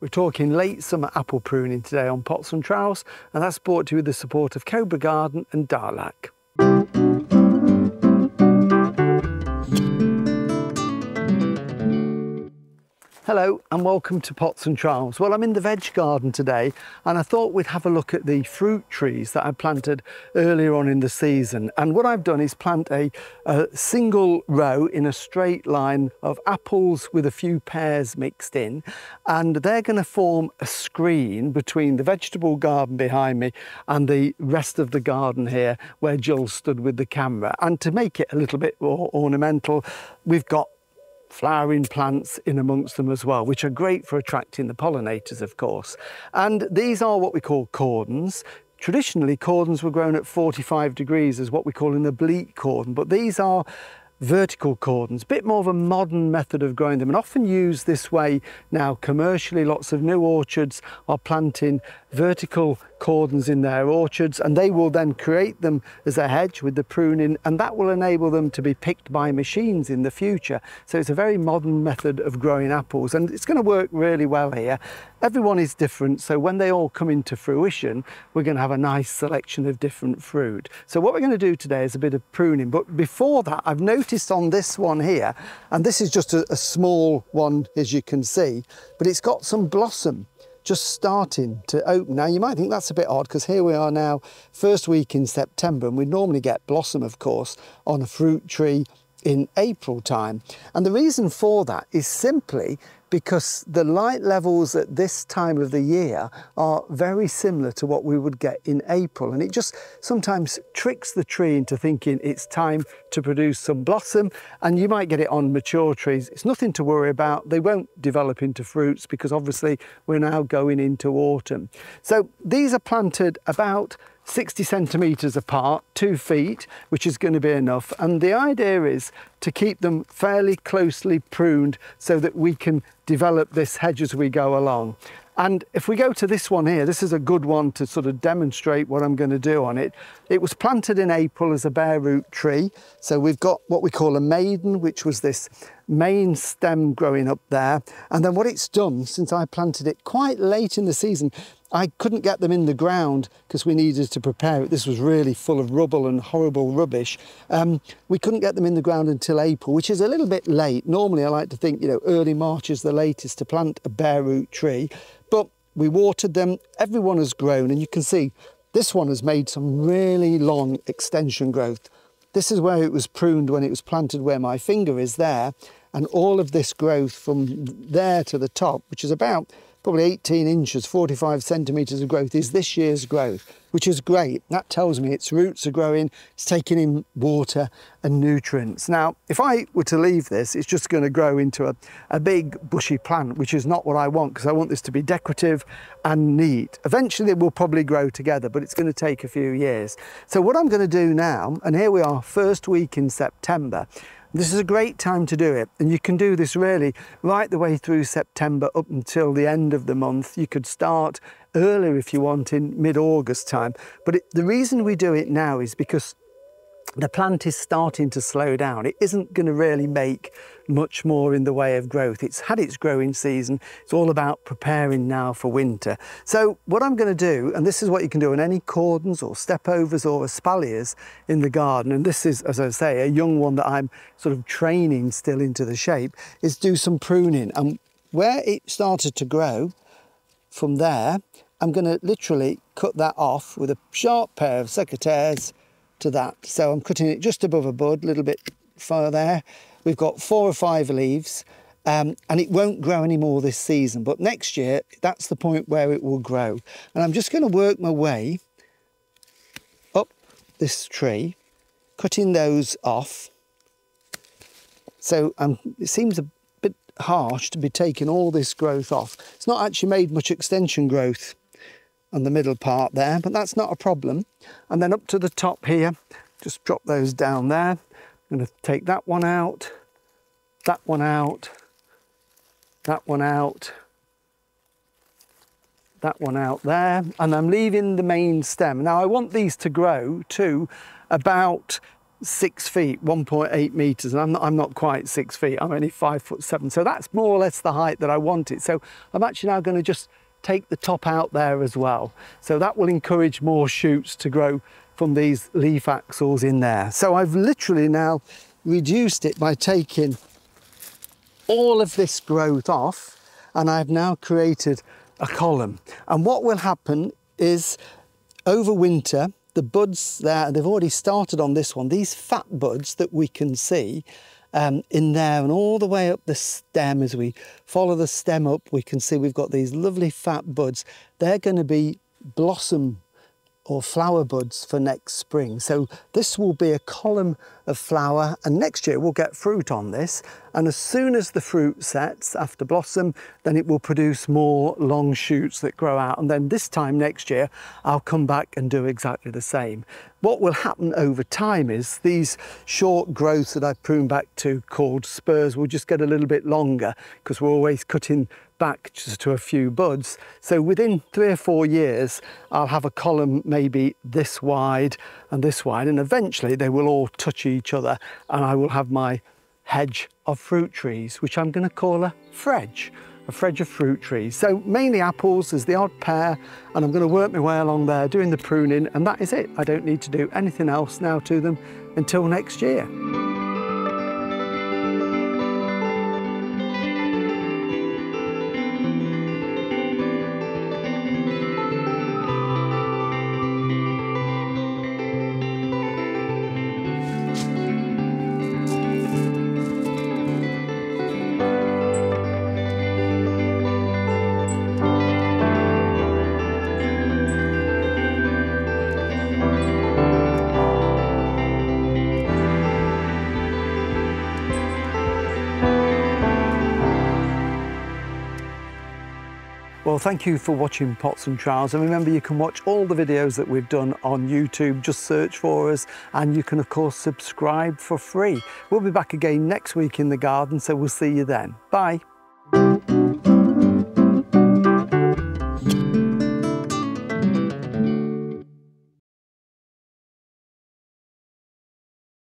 We're talking late summer apple pruning today on Pots and Trowels, and that's brought to you with the support of Cobra Garden and Darlac. Hello and welcome to Pots and Trowels. Well, I'm in the veg garden today and I thought we'd have a look at the fruit trees that I planted earlier on in the season. And what I've done is plant a single row in a straight line of apples with a few pears mixed in, and they're going to form a screen between the vegetable garden behind me and the rest of the garden here where Jill stood with the camera. And to make it a little bit more ornamental, we've got flowering plants in amongst them as well, which are great for attracting the pollinators, of course. And these are what we call cordons. Traditionally, cordons were grown at 45 degrees as what we call an oblique cordon, but these are vertical cordons, a bit more of a modern method of growing them and often used this way now commercially. Lots of new orchards are planting vertical cordons in their orchards, and they will then create them as a hedge with the pruning, and that will enable them to be picked by machines in the future. So it's a very modern method of growing apples, and it's going to work really well here. Everyone is different, so when they all come into fruition, we're going to have a nice selection of different fruit. So what we're going to do today is a bit of pruning, but before that, I've noticed on this one here, and this is just a small one as you can see, but it's got some blossom just starting to open. Now you might think that's a bit odd because here we are now, first week in September, and we normally get blossom, of course, on a fruit tree in April time. And the reason for that is simply because the light levels at this time of the year are very similar to what we would get in April, and it just sometimes tricks the tree into thinking it's time to produce some blossom. And you might get it on mature trees. It's nothing to worry about. They won't develop into fruits because obviously we're now going into autumn. So these are planted about 60 centimetres apart, 2 feet, which is going to be enough. And the idea is to keep them fairly closely pruned so that we can develop this hedge as we go along. And if we go to this one here, this is a good one to sort of demonstrate what I'm going to do on it. It was planted in April as a bare root tree. So we've got what we call a maiden, which was this main stem growing up there. And then what it's done since I planted it quite late in the season, I couldn't get them in the ground because we needed to prepare it. This was really full of rubble and horrible rubbish. We couldn't get them in the ground until April, which is a little bit late. Normally I like to think, you know, early March is the latest to plant a bare root tree, but we watered them. Everyone has grown, and you can see this one has made some really long extension growth. This is where it was pruned when it was planted, where my finger is there, and all of this growth from there to the top, which is about probably 18 inches, 45 centimetres of growth, is this year's growth, which is great. That tells me its roots are growing, it's taking in water and nutrients. Now, if I were to leave this, it's just going to grow into a big bushy plant, which is not what I want, because I want this to be decorative and neat. Eventually they will probably grow together, but it's going to take a few years. So what I'm going to do now, and here we are, first week in September, this is a great time to do it, and you can do this really right the way through September up until the end of the month. You could start earlier if you want, in mid-August time, but the reason we do it now is because the plant is starting to slow down. It isn't going to really make much more in the way of growth. It's had its growing season. It's all about preparing now for winter. So what I'm going to do, and this is what you can do on any cordons or stepovers or espaliers in the garden, and this is, as I say, a young one that I'm sort of training still into the shape, is do some pruning. And where it started to grow, from there, I'm going to literally cut that off with a sharp pair of secateurs to that. So I'm cutting it just above a bud, a little bit far there. We've got 4 or 5 leaves, and it won't grow anymore this season, but next year that's the point where it will grow. And I'm just going to work my way up this tree, cutting those off. So it seems a bit harsh to be taking all this growth off. It's not actually made much extension growth on the middle part there, but that's not a problem. And then up to the top here, just drop those down there. I'm going to take that one out, that one out, that one out, that one out there, and I'm leaving the main stem. Now I want these to grow to about 6 feet, 1.8 meters, and I'm not quite 6 feet, I'm only 5'7". So that's more or less the height that I wanted. So I'm actually now going to just take the top out there as well. So that will encourage more shoots to grow from these leaf axils in there. So I've literally now reduced it by taking all of this growth off, and I've now created a column. And what will happen is over winter, the buds there, they've already started on this one, these fat buds that we can see in there, and all the way up the stem. As we follow the stem up, we can see we've got these lovely fat buds. They're going to be blossom or flower buds for next spring. So this will be a column of flower, and next year we'll get fruit on this. And as soon as the fruit sets after blossom, then it will produce more long shoots that grow out. And then this time next year, I'll come back and do exactly the same. What will happen over time is these short growths that I've pruned back to, called spurs, will just get a little bit longer because we're always cutting back just to a few buds. So within 3 or 4 years, I'll have a column maybe this wide, and eventually they will all touch each other, and I will have my hedge of fruit trees, which I'm going to call a fredge of fruit trees. So mainly apples, there's the odd pear, and I'm going to work my way along there doing the pruning, and that is it. I don't need to do anything else now to them until next year. Well, thank you for watching Pots and Trowels, and remember you can watch all the videos that we've done on YouTube. Just search for us, and you can of course subscribe for free. We'll be back again next week in the garden, so we'll see you then. Bye.